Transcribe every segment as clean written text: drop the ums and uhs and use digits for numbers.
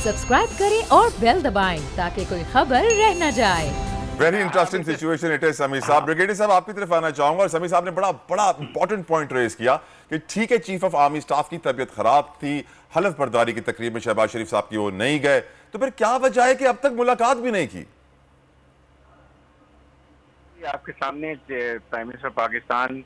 Subscribe करें और bell दबाएं ताकि कोई खबर रह न जाए। Very interesting situation it is Sameer साहब। ब्रिगेडियर साहब आपकी तरफ आना चाहूंगा। और समीर साहब ने बड़ा इंपॉर्टेंट पॉइंट रेज किया कि ठीक है चीफ ऑफ आर्मी स्टाफ की तबीयत खराब थी, हलफ बर्दारी की तकरीब में शहबाज शरीफ साहब की वो नहीं गए, तो फिर क्या वजह है कि अब तक मुलाकात भी नहीं की? आपके सामने prime minister Pakistan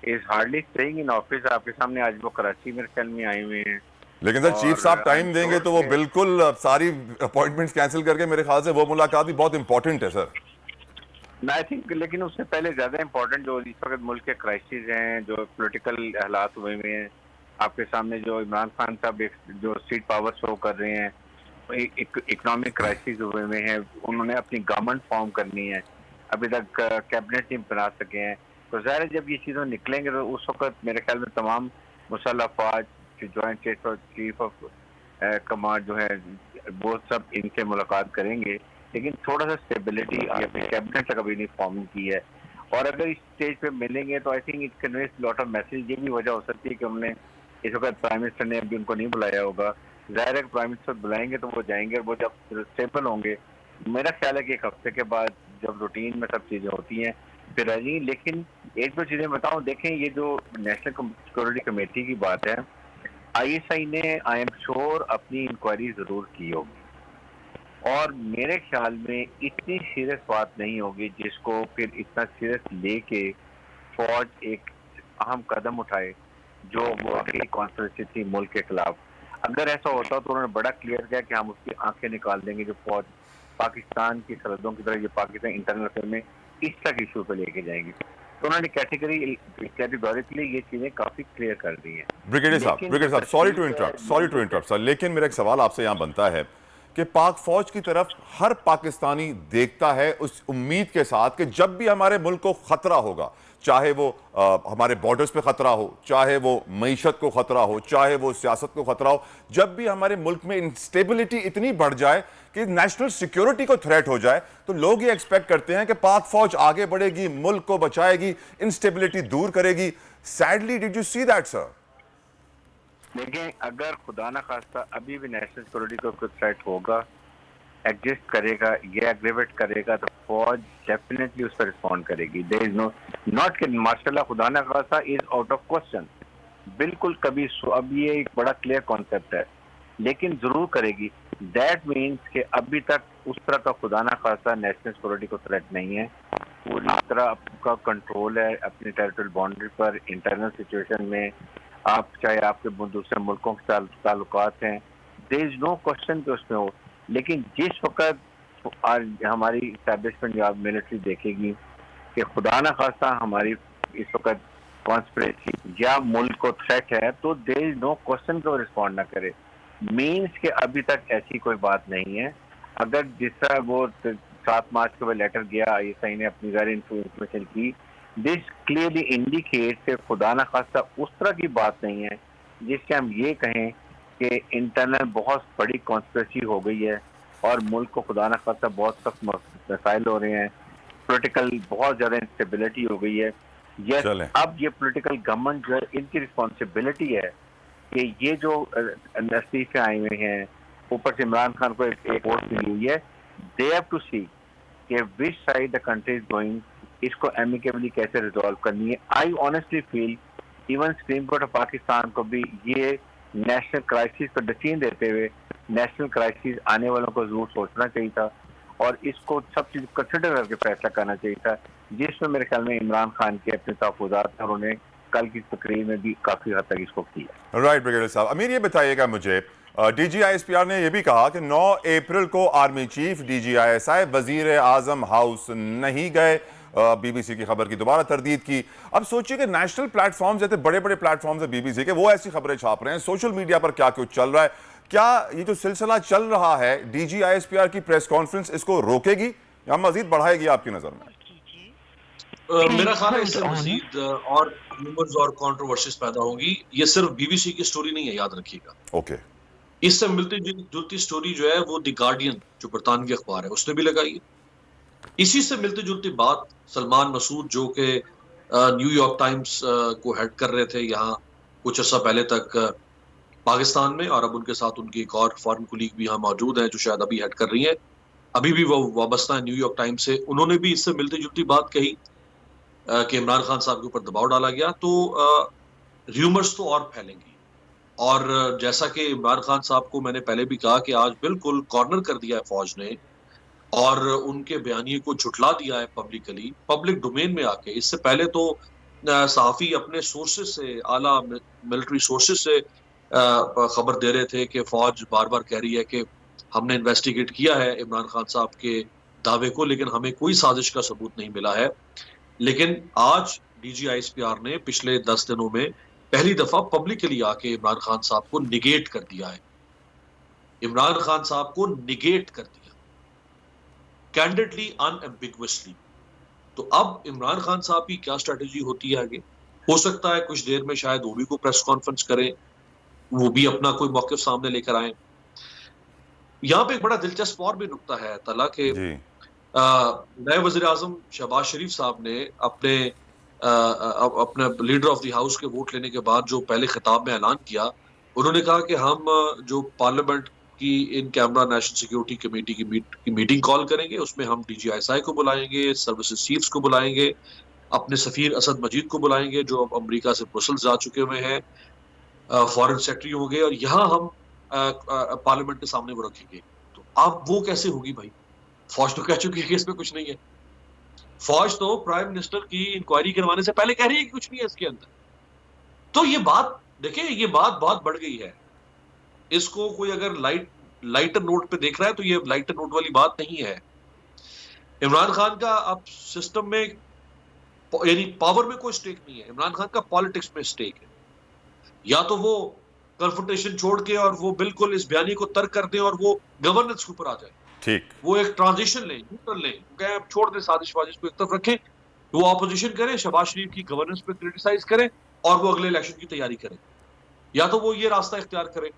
is hardly staying in office. आपके सामने आज वो कराची मेरे ख्याल में आए हुए हैं। लेकिन सर चीफ साहब टाइम देंगे तो वो बिल्कुल सारी अपॉइंटमेंट्स कैंसिल करके मेरे ख्याल से वो मुलाकात भी बहुत इंपॉर्टेंट है सर। आई थिंक, लेकिन उससे पहले ज्यादा इंपॉर्टेंट जो इस वक्त मुल्क के क्राइसिस हैं, जो पॉलिटिकल हालात हुए हुए हैं, आपके सामने जो इमरान खान साहब जो स्ट्रीट पावर शो कर रहे हैं, इकोनॉमिक क्राइसिस हुए हुए हैं, उन्होंने अपनी गवर्नमेंट फॉर्म करनी है, अभी तक कैबिनेट नहीं बना सके हैं। तो ज़ाहिर है जब ये चीज़ें निकलेंगे तो उस वक्त मेरे ख्याल में तमाम मुसल्लह फौज, जॉइंट चीफ ऑफ कमांड जो है वो सब इनसे मुलाकात करेंगे। लेकिन थोड़ा सा स्टेबिलिटी अपने कैबिनेट तक अभी नहीं फॉर्म की है। और अगर इस स्टेज पे मिलेंगे तो I think it conveys lot of message. ये भी वजह हो सकती है कि हमने इस वक्त प्राइम मिनिस्टर ने अभी उनको नहीं बुलाया होगा। ज़ाहिर है प्राइम मिनिस्टर बुलाएंगे तो वो जाएंगे, और वो जब स्टेबल होंगे, मेरा ख्याल है कि एक हफ्ते के बाद जब रूटीन में सब चीज़ें होती हैं फिर आएंगी। लेकिन एक दो चीज़ें बताऊँ, देखें ये जो नेशनल सिक्योरिटी कमेटी की बात है, ISI ने आई एम श्योर अपनी इंक्वायरी ज़रूर की होगी, और मेरे ख्याल में इतनी सीरियस बात नहीं होगी जिसको फिर इतना सीरियस लेके फौज एक अहम कदम उठाए जो वो अगली कॉन्स्पिरेसी थी मुल्क के खिलाफ। अगर ऐसा होता तो उन्होंने बड़ा क्लियर किया कि हम उसकी आंखें निकाल देंगे जो फौज पाकिस्तान की सरहदों की तरह, जो पाकिस्तान इंटरनल अफेयर में इस तक इशू पे लेके जाएंगे। तो उन्होंने कैटेगोरिकली ये चीजें काफी क्लियर कर दी हैं। ब्रिगेडियर साहब सॉरी टू इंटरप्ट सर, लेकिन मेरा एक सवाल आपसे यहाँ बनता है कि पाक फौज की तरफ हर पाकिस्तानी देखता है उस उम्मीद के साथ कि जब भी हमारे मुल्क को खतरा होगा, चाहे वो हमारे बॉर्डर्स पे खतरा हो, चाहे वो मईशत को खतरा हो, चाहे वो सियासत को खतरा हो, जब भी हमारे मुल्क में इंस्टेबिलिटी इतनी बढ़ जाए कि नेशनल सिक्योरिटी को थ्रेट हो जाए, तो लोग ये एक्सपेक्ट करते हैं कि पाक फौज आगे बढ़ेगी, मुल्क को बचाएगी, इंस्टेबिलिटी दूर करेगी। Sadly did you see that sir? देखें, अगर खुदा ना खास्ता अभी भी नेशनल सिक्योरिटी को कोई थ्रेट होगा, एग्जिस्ट करेगा, ये एग्रीवेट करेगा, तो फौज डेफिनेटली उस पर रिस्पॉन्ड करेगी। देयर इज नो नॉट कि माशाल्लाह खुदा ना खास्ता इज आउट ऑफ क्वेश्चन, बिल्कुल कभी। अब ये एक बड़ा क्लियर कॉन्सेप्ट है, लेकिन जरूर करेगी। दैट मीन्स कि अभी तक उस तरह का खुदा ना खास्ता नेशनल सिक्योरिटी को थ्रेट नहीं है। पूरी तरह आपका कंट्रोल है अपनी टेरिटोरियल बाउंड्री पर, इंटरनल सिचुएशन में, आप चाहे आपके दूसरे मुल्कों के साथ ताल्लुकात हैं, देयर इज नो क्वेश्चन कि उसमें हो। लेकिन जिस वक्त हमारी इस्टेब्लिशमेंट या मिलिट्री देखेगी कि खुदा ना खास्ता हमारी इस वक्त कॉन्स्पिरेसी या मुल्क को थ्रेट है, तो देयर इज नो क्वेश्चन को रिस्पॉन्ड ना करे। मीन्स के अभी तक ऐसी कोई बात नहीं है। अगर जिस तरह वो 7 मार्च को लेटर गया, ISI ने अपनी गैर इंफॉर्मेशन की, दिस क्लियरली इंडिकेट कि खुदा न खास्ता उस तरह की बात नहीं है जिससे हम ये कहें कि इंटरनल बहुत बड़ी कॉन्स्पिरेसी हो गई है और मुल्क को खुदा न खास्ता बहुत सख्त मसाइल हो रहे हैं, पॉलिटिकल बहुत ज़्यादा इंस्टेबिलिटी हो गई है। यस, अब ये पॉलिटिकल गवर्नमेंट जो है, इनकी रिस्पॉन्सिबिलिटी है कि ये जो इस्तीफे आए हुए हैं, ऊपर से इमरान खान को एक वोट मिली हुई है, दे हैव टू सी कि which side the country is going, इसको एमिकेबली कैसे रिजॉल्व करनी है। I honestly feel even supreme court of Pakistan को भी ये नेशनल क्राइसिस पर डिसीजन देते हुए नेशनल क्राइसिस आने वालों को जरूर सोचना चाहिए था और इसको सब चीज कंसिडर करके फैसला करना चाहिए था, जिसमें मेरे ख्याल में इमरान खान के अपने तहफ़्फ़ुज़ात हैं, उन्होंने कल की तकरीर में भी काफी हद तक इसको किया। राइट ब्रिगेडियर साहब, अमीर ये बताइएगा मुझे, DGISPR ने यह भी कहा कि 9 अप्रैल को आर्मी चीफ, DGISI, वजीर आजम हाउस नहीं गए। BBC की खबर की दोबारा तरदीद की। अब सोचिए कि नेशनल प्लेटफॉर्म जैसे बड़े बड़े प्लेटफॉर्म है BBC के, वो ऐसी खबरें छाप रहे हैं, सोशल मीडिया पर क्या कुछ चल रहा है। क्या ये जो सिलसिला चल रहा है, DGISPR की प्रेस कॉन्फ्रेंस इसको रोकेगी या मजीद बढ़ाएगी आपकी नजर में? मेरा ख्याल है इससे मजीद और रूमर्स और कंट्रोवर्सीज पैदा होंगी। ये सिर्फ BBC की स्टोरी नहीं है, याद रखिएगा। ओके, इससे मिलती जुलती स्टोरी जो है वो द गार्डियन, जो बरतानवी अखबार है, उसने भी लगाई है। इसी से मिलती जुलती बात सलमान मसूद, जो कि न्यूयॉर्क टाइम्स को हेड कर रहे थे यहाँ कुछ अर्सा पहले तक, पाकिस्तान में, और अब उनके साथ उनकी एक और फॉरेन कुलीग भी यहाँ मौजूद है जो शायद अभी हेड कर रही है, अभी भी वो वाबस्ता है न्यूयॉर्क टाइम्स से। उन्होंने भी इससे मिलती जुलती बात कही कि इमरान खान साहब के ऊपर दबाव डाला गया, तो र्यूमर्स तो और फैलेंगी। और जैसा कि इमरान खान साहब को मैंने पहले भी कहा कि आज बिल्कुल कॉर्नर कर दिया है फौज ने और उनके बयानिए को झुटला दिया है पब्लिकली, पब्लिक डोमेन में आके। इससे पहले तो सहाफ़ी अपने सोर्सेज से, आला मिलिट्री सोर्सेज से खबर दे रहे थे कि फौज बार बार कह रही है कि हमने इन्वेस्टिगेट किया है इमरान खान साहब के दावे को, लेकिन हमें कोई साजिश का सबूत नहीं मिला है। लेकिन आज DGISPR ने पिछले 10 दिनों में पहली दफा पब्लिकली आके इमरान खान साहब को निगेट कर दिया है, इमरान खान साहब को निगेट कर दिया कैंडिडली, अनएम्बिगुअसली। तो अब इमरान खान साहब की क्या स्ट्रेटेजी होती है आगे? हो सकता है कुछ देर में शायद वो भी कोई प्रेस कॉन्फ्रेंस करें, वो भी अपना कोई मौक़िफ़ सामने लेकर आए। यहाँ पे एक बड़ा दिलचस्प और भी नुक्ता है तला के नए वज़ीर आज़म शहबाज शरीफ साहब ने अपने लीडर ऑफ द हाउस के वोट लेने के बाद जो पहले खिताब में ऐलान किया, उन्होंने कहा कि हम जो पार्लियामेंट की in camera national security committee की मीटिंग कॉल करेंगे, उसमें हम DGISI को बुलाएंगे, सर्विसेज चीफ्स को बुलाएंगे, अपने सफीर असद मजीद को बुलाएंगे जो अब अमेरिका से ब्रुसेल्स जा चुके हुए हैं, फॉरेन सेक्रेटरी होंगे, और यहाँ हम पार्लियामेंट के सामने वो रखेंगे। तो अब वो कैसे होगी भाई? फौज तो कह चुकी है कि इसमें कुछ नहीं है। फौज तो प्राइम मिनिस्टर की इंक्वायरी करवाने से पहले कह रही है कि कुछ नहीं है इसके अंदर। तो ये बात देखिए, ये बात बहुत बढ़ गई है। इसको कोई अगर लाइटर नोट पे देख रहा है तो ये लाइटर नोट वाली बात नहीं है। इमरान खान का अब सिस्टम में यानी पावर में कोई स्टेक नहीं है, इमरान खान का पॉलिटिक्स में स्टेक है। या तो वो कन्फ्रंटेशन छोड़ के और वो बिल्कुल इस बयानी को तर्क कर दे और वो गवर्नेंस के ऊपर आ जाए, ठीक, वो एक ट्रांजिशन लें, न्यूट्रल लें, छोड़ दें साजिश वाजिश को एक तरफ रखें, वो ऑपोजिशन करें, शहबाज शरीफ की गवर्नेंस पे क्रिटिसाइज करें और वो अगले इलेक्शन की तैयारी करें। या तो वो ये रास्ता इख्तियार करें।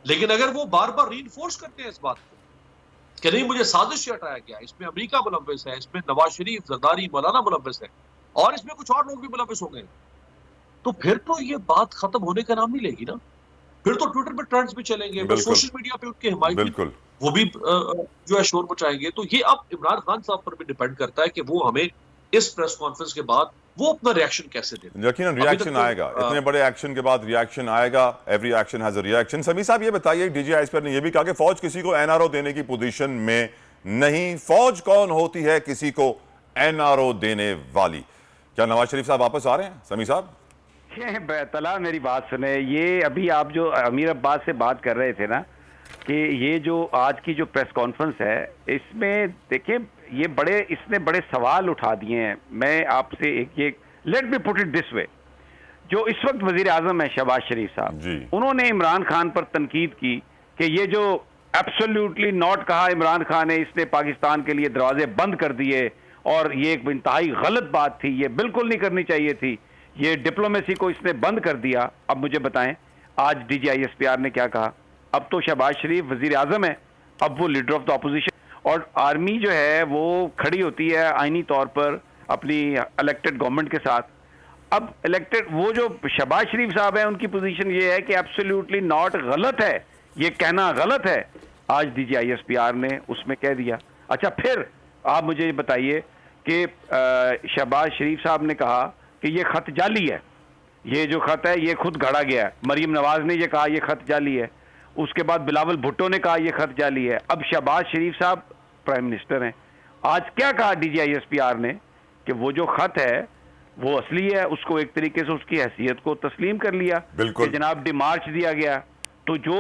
लेकिन अगर वो बार बार रीइंफोर्स करते हैं इस बात को कि नहीं मुझे साजिश से हटाया गया, इसमें अमेरिका मुलव्वस है, इसमें नवाज शरीफ, जरदारी, मौलाना मुलव्वस है और इसमें कुछ और लोग भी मुलव्वस हो गए, तो फिर तो ये बात खत्म होने का नाम नहीं लेगी ना। फिर तो ट्विटर पे ट्रेंड्स भी चलेंगे, फिर सोशल मीडिया पे उनके हिमायती वो भी जो है शोर मचाएंगे। तो ये अब इमरान खान साहब पर भी डिपेंड करता है कि वो हमें इस प्रेस कॉन्फ्रेंस के बाद वो अपना रिएक्शन कैसे देते हैं। यकीनन रिएक्शन आएगा, इतने बड़े एक्शन के बाद रिएक्शन आएगा। Every action has a reaction. समी साहब ये बताइए, DGISPR ने ये भी कहा कि फौज किसी को NRO देने की पोजीशन में नहीं। फौज कौन होती है किसी को NRO देने वाली? क्या नवाज शरीफ साहब वापस आ रहे हैं? समी साहब तला मेरी बात सुने, ये अभी आप जो अमीर अब्बास से बात कर रहे थे ना कि ये जो आज की जो प्रेस कॉन्फ्रेंस है इसमें देखिए ये इसने बड़े सवाल उठा दिए हैं। मैं आपसे ये let me put it this way, जो इस वक्त वजीर आजम है शहबाज शरीफ साहब, उन्होंने इमरान खान पर तनकीद की कि ये जो एब्सोल्युटली नॉट कहा इमरान खान ने, इसने पाकिस्तान के लिए दरवाजे बंद कर दिए और ये एक इंतहाई गलत बात थी, ये बिल्कुल नहीं करनी चाहिए थी, ये डिप्लोमेसी को इसने बंद कर दिया। अब मुझे बताएं आज DGISPR ने क्या कहा? अब तो शहबाज शरीफ वजीर आजम है, अब वो लीडर ऑफ द अपोजिशन, और आर्मी जो है वो खड़ी होती है आईनी तौर पर अपनी इलेक्टेड गवर्नमेंट के साथ। अब इलेक्टेड वो जो शहबाज शरीफ साहब है उनकी पोजीशन ये है कि एब्सोल्युटली नॉट, गलत है, ये कहना गलत है। आज DGISPR ने उसमें कह दिया। अच्छा फिर आप मुझे बताइए कि शहबाज शरीफ साहब ने कहा कि ये खत जाली है, ये जो खत है ये खुद गढ़ा गया है। मरीम नवाज ने ये कहा ये खत जाली है, उसके बाद बिलावल भुट्टो ने कहा ये खत जाली है। अब शहबाज शरीफ साहब प्राइम मिनिस्टर हैं, आज क्या कहा DGISPR ने कि वो जो खत है वो असली है, उसको एक तरीके से उसकी हैसियत को तस्लीम कर लिया कि जनाब डिमार्च दिया गया। तो जो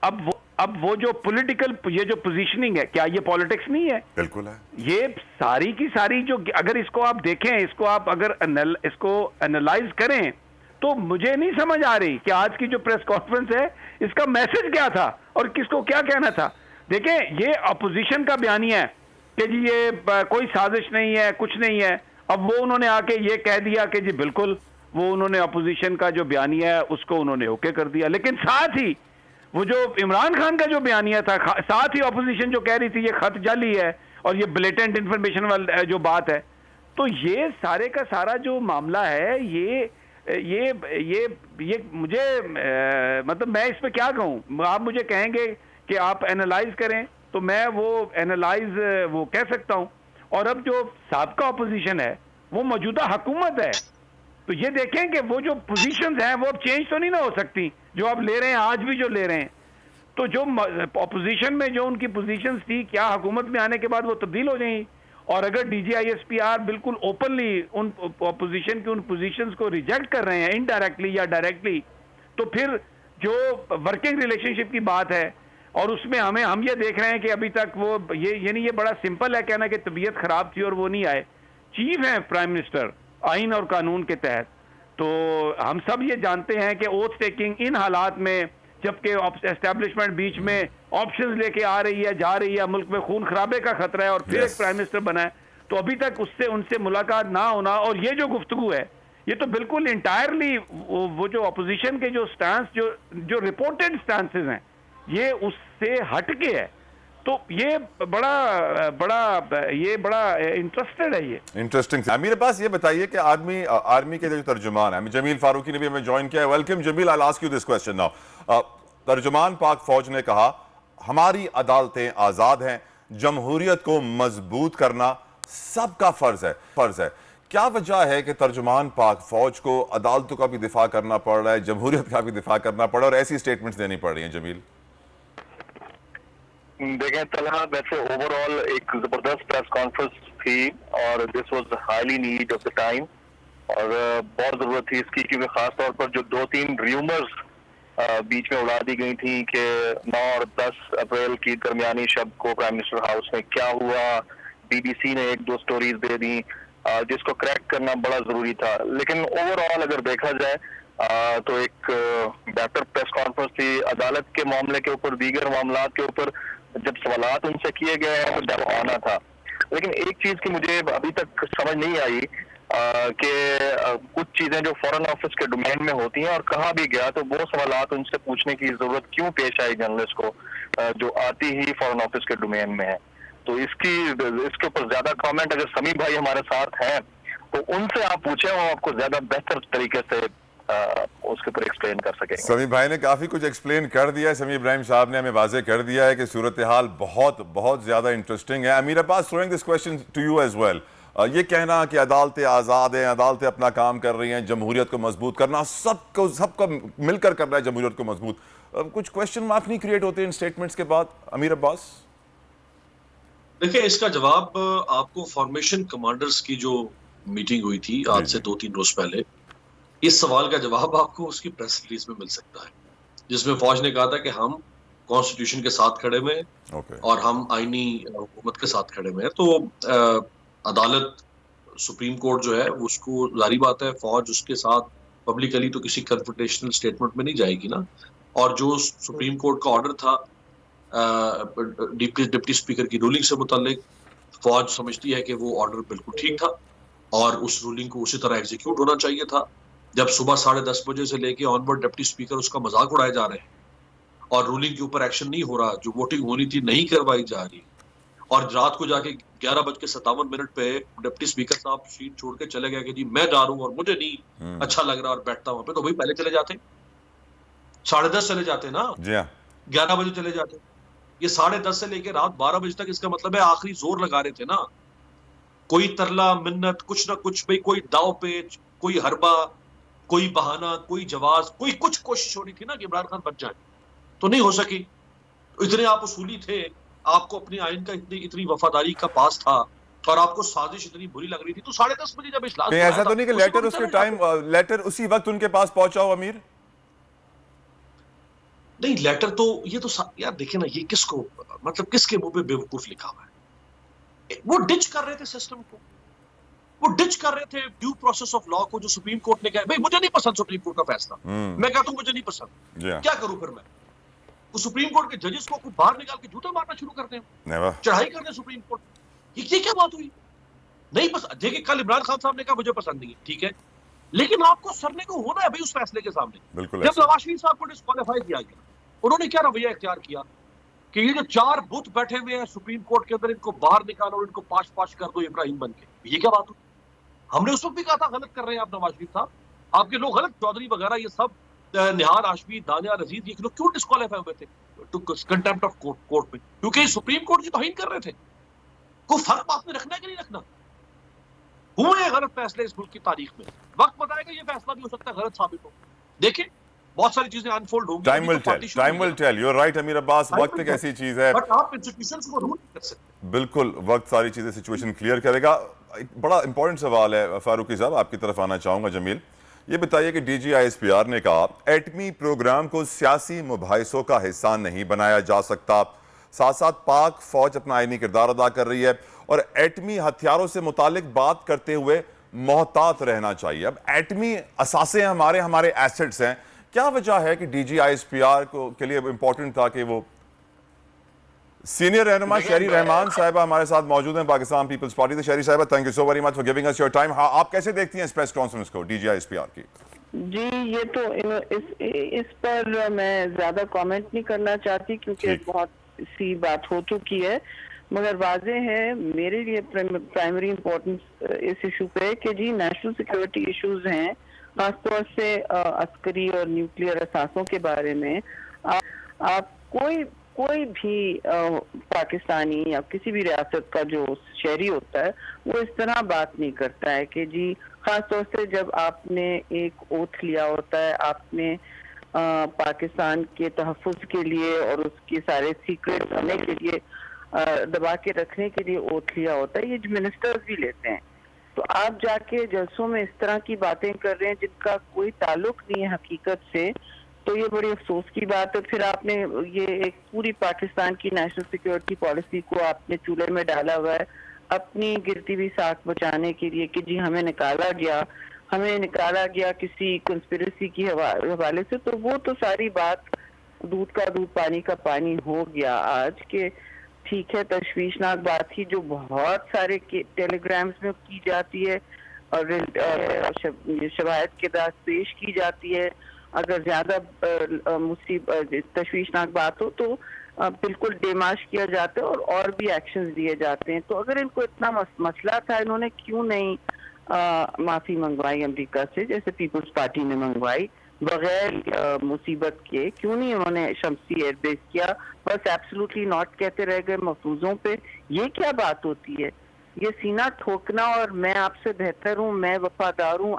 अब वो जो पॉलिटिकल ये जो पोजीशनिंग है, क्या ये पॉलिटिक्स नहीं है? बिल्कुल है। ये सारी की सारी जो अगर इसको आप देखें, इसको आप अगर इसको एनालाइज करें तो मुझे नहीं समझ आ रही कि आज की जो प्रेस कॉन्फ्रेंस है इसका मैसेज क्या था और किसको क्या कहना था। देखें ये अपोजिशन का बयानिया है कि जी ये कोई साजिश नहीं है, कुछ नहीं है। अब वो उन्होंने आके ये कह दिया कि जी बिल्कुल, वो उन्होंने अपोजिशन का जो बयानिया है उसको उन्होंने ओके कर दिया। लेकिन साथ ही वो जो इमरान खान का जो बयानिया था, साथ ही अपोजिशन जो कह रही थी ये खत जाली है और ये ब्लेटेंट इंफॉर्मेशन वाली जो बात है, तो ये सारे का सारा जो मामला है ये ये मुझे मतलब मैं इस पे क्या कहूँ, आप मुझे कहेंगे कि आप एनालाइज करें तो मैं वो एनालाइज वो कह सकता हूँ। और अब जो साबका अपोजिशन है वो मौजूदा हुकूमत है, तो ये देखें कि वो जो पोजीशंस हैं वो अब चेंज तो नहीं ना हो सकती, जो आप ले रहे हैं आज भी जो ले रहे हैं। तो जो अपोजिशन में जो उनकी पोजीशंस थी, क्या हुकूमत में आने के बाद वो तब्दील हो जाएंगी? और अगर DGISPR बिल्कुल ओपनली उन अपोजिशन की उन पोजीशंस को रिजेक्ट कर रहे हैं इनडायरेक्टली या डायरेक्टली, तो फिर जो वर्किंग रिलेशनशिप की बात है और उसमें हम ये देख रहे हैं कि अभी तक वो ये बड़ा सिंपल है कहना कि तबीयत खराब थी और वो नहीं आए। चीफ है प्राइम मिनिस्टर आइन और कानून के तहत, तो हम सब ये जानते हैं कि ओथ टेकिंग इन हालात में, जबकि एस्टेब्लिशमेंट बीच में ऑप्शंस लेके आ रही है, जा रही है, मुल्क में खून खराबे का खतरा है और फिर एक प्राइम मिनिस्टर बना है, तो अभी तक उनसे मुलाकात ना होना और ये जो गुफ्तगू है ये तो बिल्कुल इंटायरली वो जो अपोजिशन के जो स्टांस जो रिपोर्टेड स्टांसेस हैं ये उससे हटके है। तो ये बड़ा इंटरेस्टेड है। ये इंटरेस्टिंग। अमीर अब्बास, ये बताइए कि आर्मी के जो तर्जुमान है जमील फारूकी ने भी हमें ज्वाइन किया है। Welcome Jameel, I ask you this question now. तर्जुमान पाक फौज ने कहा हमारी अदालतें आजाद हैं, जमहूरियत को मजबूत करना सबका फर्ज है। क्या वजह है कि तर्जुमान पाक फौज को अदालतों का भी दिफा करना पड़ रहा है, जमहूरियत का भी दिफा करना पड़ रहा है और ऐसी स्टेटमेंट्स देनी पड़ रही हैं? जमील देखें तलहा, वैसे ओवरऑल एक जबरदस्त प्रेस कॉन्फ्रेंस थी और this was highly need of the time और बहुत जरूरत थी इसकी, क्योंकि खास तौर पर जो 2-3 र्यूमर्स बीच में उड़ा दी गई थी कि 9 और 10 अप्रैल की दरमियानी शब को प्राइम मिनिस्टर हाउस में क्या हुआ, BBC ने 1-2 स्टोरीज दे दी जिसको क्रैक करना बड़ा जरूरी था। लेकिन ओवरऑल अगर देखा जाए तो एक बेहतर प्रेस कॉन्फ्रेंस थी। अदालत के मामले के ऊपर, दीगर मामलात के ऊपर जब सवालात उनसे किए गए तो जब आना था। लेकिन एक चीज की मुझे अभी तक समझ नहीं आई कि कुछ चीजें जो फॉरेन ऑफिस के डोमेन में होती हैं और कहा भी गया, तो वो सवालात उनसे पूछने की जरूरत क्यों पेश आई जर्नलिस्ट को, जो आती ही फॉरेन ऑफिस के डोमेन में है। तो इसके ऊपर ज्यादा कमेंट अगर समी भाई हमारे साथ हैं तो उनसे आप पूछें, वो आपको ज्यादा बेहतर तरीके से उसके ऊपर एक्सप्लेन कर सकेंगे। समी भाई ने काफी कुछ एक्सप्लेन कर दिया है। समी इब्राहिम साहब ने हमें वाजे कर दिया है कि सूरत हाल बहुत बहुत ज्यादा इंटरेस्टिंग है। Amir Abbas, throwing this question to you as well. ये कहना कि अदालतें आज़ाद हैं, अदालतें अपना काम कर रही हैं, जमहूरियत को मजबूत करना सबको मिलकर करना है जमहूरियत को मजबूत, कुछ क्वेश्चन मार्क नहीं क्रिएट होते इन स्टेटमेंट्स के बाद? अमीर अब्बास देखिए, इसका जवाब आपको फॉर्मेशन कमांडर्स की जो मीटिंग हुई थी आज से 2-3 रोज पहले, इस सवाल का जवाब आपको उसकी प्रेस रिलीज में मिल सकता है, जिसमें फौज ने कहा था कि हम कॉन्स्टिट्यूशन के साथ खड़े हुए हैं और हम आईनी हुकूमत के साथ खड़े हुए हैं। तो अदालत, सुप्रीम कोर्ट जो है उसको, जारी बात है, फौज उसके साथ पब्लिकली तो किसी कन्फ्रंटेशनल स्टेटमेंट में नहीं जाएगी ना। और जो सुप्रीम कोर्ट का ऑर्डर था डिप्टी स्पीकर की रूलिंग से मुतालिक, फौज समझती है कि वो ऑर्डर बिल्कुल ठीक था और उस रूलिंग को उसी तरह एग्जीक्यूट होना चाहिए था। जब सुबह 10:30 बजे से लेके ऑनवर्ड डिप्टी स्पीकर उसका मजाक उड़ाए जा रहे हैं और रूलिंग के ऊपर एक्शन नहीं हो रहा, जो वोटिंग होनी थी नहीं करवाई जा रही, और रात को जाके 11:57 पे डिप्टी स्पीकर साहब सीट छोड़ के चले गए कि जी मैं जा रहा हूं और मुझे नहीं अच्छा लग रहा और बैठता वहां पे, तो भाई पहले चले जाते, 10:30 चले जाते ना, 11 बजे चले जाते। ये 10:30 से लेके रात 12 बजे तक, इसका मतलब है आखिरी जोर लगा रहे थे ना, कोई तरला मिन्नत, कुछ ना कुछ, भाई कोई दाव पेच, कोई हरबा, कोई बहाना, कोई जवाब, कोई कुछ कोशिश हो रही थी ना कि इमरान खान बच जाए, तो नहीं हो सकी। इतने आप उसूली थे, आपको अपनी आइन का इतनी वफादारी का पास था और आपको साजिश इतनी बुरी लग रही थी, तो 10:30 बजे जब इजलास, ऐसा तो नहीं कि लेटर उसी वक्त उनके पास पहुंचा हो? अमीर नहीं, लेटर तो ये तो यार देखिए ना, ये किसको, मतलब किसके मुंह पे बेवकूफ लिखा हुआ है। वो डिच कर रहे थे सिस्टम को, वो डिच कर रहे थे ड्यू प्रोसेस ऑफ लॉ को, जो सुप्रीम कोर्ट ने कहा भाई मुझे नहीं पसंद सुप्रीम कोर्ट का फैसला, मैं कहता हूं मुझे नहीं पसंद, क्या करूं फिर मैं? वो सुप्रीम कोर्ट के जजेस को बाहर निकाल के जूते मारना शुरू करते हैं, चढ़ाई करते हैं सुप्रीम कोर्ट। ये क्या बात हुई? नहीं पसंद। देखिए, कल इमरान खान साहब ने कहा मुझे पसंद नहीं है, ठीक है, लेकिन आपको सरने को होना है भाई उस फैसले के सामने। जब नवाज शरीफ साहब को डिस्क्वालीफाई किया गया, उन्होंने क्या रवैया इख्तियार किया कि ये जो 4 बुत बैठे हुए हैं सुप्रीम कोर्ट के अंदर, इनको बाहर निकालो और इनको पाश पाश कर दो इब्राहिम बन के। ये क्या बात हुई? हमने उस वक्त भी कहा था गलत कर रहे हैं आप नवाज शरीफ साहब, आपके लोग गलत, चौधरी वगैरह ये सब, निहार आशमी, दानिया रजीद, ये लोग क्यों डिस्क्वालीफाई हुए थे टू कंटेम्प्ट ऑफ कोर्ट में? क्योंकि सुप्रीम कोर्ट की तौहीन कर रहे थे। कोई फर्क आपने रखना है कि नहीं रखना? हुए गलत फैसले इस मुल्क की तारीख में, वक्त बताएगा ये फैसला भी हो सकता है गलत साबित हो। देखें बहुत सारी चीजें अनफोल्ड होंगी। Time will tell. You are right Amir Abbas, वक्त एक ऐसी चीज है, बट आप इंस्टीट्यूशंस को रूल कर सकते। बिल्कुल वक्त सारी चीजें सिचुएशन क्लियर करेगा। एक बड़ा इंपॉर्टेंट सवाल है फारूकी साहब, आपकी तरफ आना चाहूंगा। जमील, ये बताइए कि DGISPR ने कहा एटमी प्रोग्राम को सियासी मुबाहिसों का हिस्सा नहीं बनाया जा सकता, साथ साथ पाक फौज अपना आईनी किरदार अदा कर रही है और एटमी हथियारों से मुतालिक बात करते हुए मोहतात रहना चाहिए। अब एटमी असासे हमारे एसेट्स हैं, क्या वजह है कि DGISPR को के लिए इंपॉर्टेंट था कि वो सीनियर रहनुमा शहरी रहमान साहिबा हमारे साथ मौजूद हैं, पाकिस्तान पीपल्स पार्टी से। शहरी साहिबा, thank you so very much for giving us your time. हाँ, आप कैसे देखती हैं इस प्रेस कॉन्फ्रेंस को DGISPR की? जी, ये तो इस पर मैं ज्यादा कमेंट नहीं करना चाहती क्योंकि बहुत सी बात हो चुकी है, मगर वाजे है मेरे लिए प्राइमरी इम्पोर्टेंस इस इशू पे कि जी नेशनल सिक्योरिटी इश्यूज हैं, खासतौर से अस्करी और न्यूक्लियर असासों के बारे में। आप कोई भी पाकिस्तानी या किसी भी रियासत का जो शहरी होता है वो इस तरह बात नहीं करता है कि जी, खासतौर से जब आपने एक ओथ लिया होता है, आपने पाकिस्तान के तहफ़्फ़ुज़ के लिए और उसके सारे सीक्रेट करने के लिए, दबा के रखने के लिए ओथ लिया होता है, ये मिनिस्टर्स भी लेते हैं। तो आप जाके जलसों में इस तरह की बातें कर रहे हैं जिनका कोई ताल्लुक नहीं है हकीकत से, तो ये बड़ी अफसोस की बात है। फिर आपने ये एक पूरी पाकिस्तान की नेशनल सिक्योरिटी पॉलिसी को आपने चूल्हे में डाला हुआ है अपनी गिरती हुई साख बचाने के लिए कि जी हमें निकाला गया किसी कंस्पिरेसी की हवाले से। तो वो तो सारी बात दूध का दूध पानी का पानी हो गया आज के। ठीक है, तशवीशनाक बात थी जो बहुत सारे टेलीग्राम्स में की जाती है और शवाहिद के दास पेश की जाती है। अगर ज्यादा तशवीशनाक बात हो तो बिल्कुल डेमाश किया जाता है और भी एक्शंस दिए जाते हैं। तो अगर इनको इतना मसला था, इन्होंने क्यों नहीं माफी मंगवाई अमेरिका से, जैसे पीपल्स पार्टी ने मंगवाई, बगैर मुसीबत के क्यों नहीं उन्होंने शमसी एयरबेस किया? बस एब्सोल्युटली नॉट कहते रह गए महफूजों पे। ये क्या बात होती है? ये सीना ठोकना और मैं आपसे बेहतर हूँ, मैं वफादार हूँ,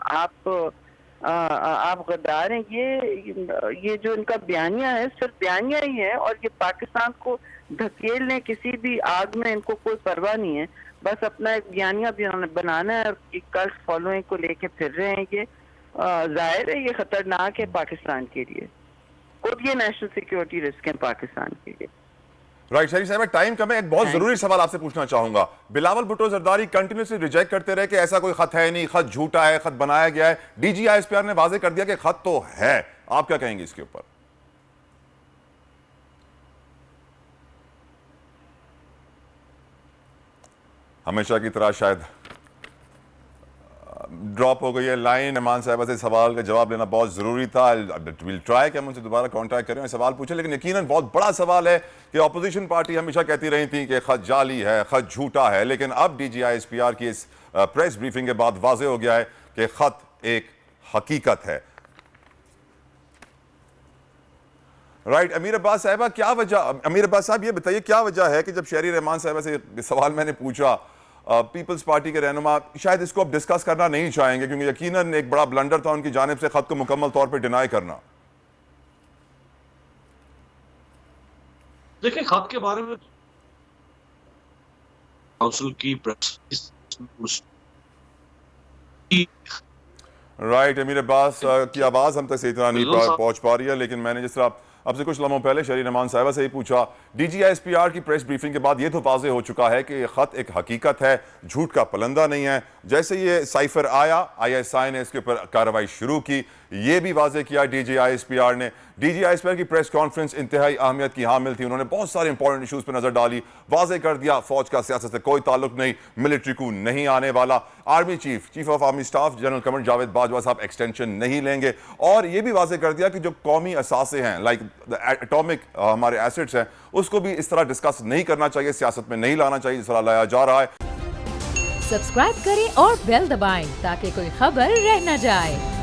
आप गद्दार हैं, ये जो इनका बयानिया है सिर्फ बयानिया ही है और ये पाकिस्तान को धकेलने किसी भी आग में इनको कोई परवाह नहीं है। बस अपना एक बयानिया बनाना है और एक कल्ट फॉलोइंग को लेके फिर रहे हैं। ये जाहिर है ये खतरनाक है पाकिस्तान के लिए और ये नेशनल सिक्योरिटी रिस्क है पाकिस्तान के लिए। राइट शरीफ साहब, टाइम कम है, एक बहुत जरूरी सवाल आपसे पूछना चाहूंगा। बिलावल भुट्टो जरदारी कंटिन्यूसली रिजेक्ट करते रहे कि ऐसा कोई खत है नहीं, खत झूठा है, खत बनाया गया है। DGISPR ने वाजे कर दिया कि खत तो है। आप क्या कहेंगे इसके ऊपर? हमेशा की तरह शायद ड्रॉप हो गई है लाइन। रहमान साहब से सवाल का जवाब लेना बहुत ज़रूरी था। विल ट्राई कि हम उनसे दोबारा कांटेक्ट करें और सवाल पूछें, लेकिन यकीनन बहुत बड़ा सवाल है कि अपोजिशन पार्टी हमेशा कहती रही थी कि खत जाली है, खत झूठा है, लेकिन अब DGISPR की इस प्रेस ब्रीफिंग के बाद वाजे हो गया है कि खत एक हकीकत है। राइट अमीर अब्बास साहबा, क्या वजह, अमीर अब्बास साहब ये बताइए क्या वजह है कि जब शहरी रहमान साहबा से सवाल मैंने पूछा, पीपल्स पार्टी के रहनुमा शायद इसको अब डिस्कस करना नहीं चाहेंगे क्योंकि यकीनन एक बड़ा ब्लंडर था उनकी जानिब से खत को मुकम्मल तौर पे डिनाई करना। देखिए, खत के बारे में काउंसिल की प्रेस राइट अमीर अब्बास की आवाज हम तक सही तरह नहीं पहुंच पा रही है, लेकिन मैंने जिस तरह आपसे कुछ लम्हों पहले शहरी रहमान साहिबा से ही पूछा, DGISPR की प्रेस ब्रीफिंग के बाद ये तो वाज़ेह हो चुका है कि खत एक हकीकत है, झूठ का पलंदा नहीं है। जैसे ये साइफर आया, ISI ने इसके ऊपर कार्रवाई शुरू की, ये भी वाज़ेह किया DGISPR ने। DGISPR की प्रेस कॉन्फ्रेंस इंतहाई अहमियत की हामिल थी, उन्होंने बहुत सारे इंपॉर्टेंट इशूज़ पर नजर डाली, वाज़ेह कर दिया फौज का सियासत से कोई ताल्लुक नहीं, मिलिट्री को नहीं आने वाला। Army chief of army staff general Qamar Javed Bajwa साहब एक्सटेंशन नहीं लेंगे, और ये भी वाज़ेह कर दिया कि जो कौमी असासे हैं लाइक एटॉमिक हमारे एसेट्स हैं उसको भी इस तरह डिस्कस नहीं करना चाहिए, सियासत में नहीं लाना चाहिए जिस तरह लाया जा रहा है। सब्सक्राइब करें और बेल दबाएं ताकि कोई खबर रह न जाए।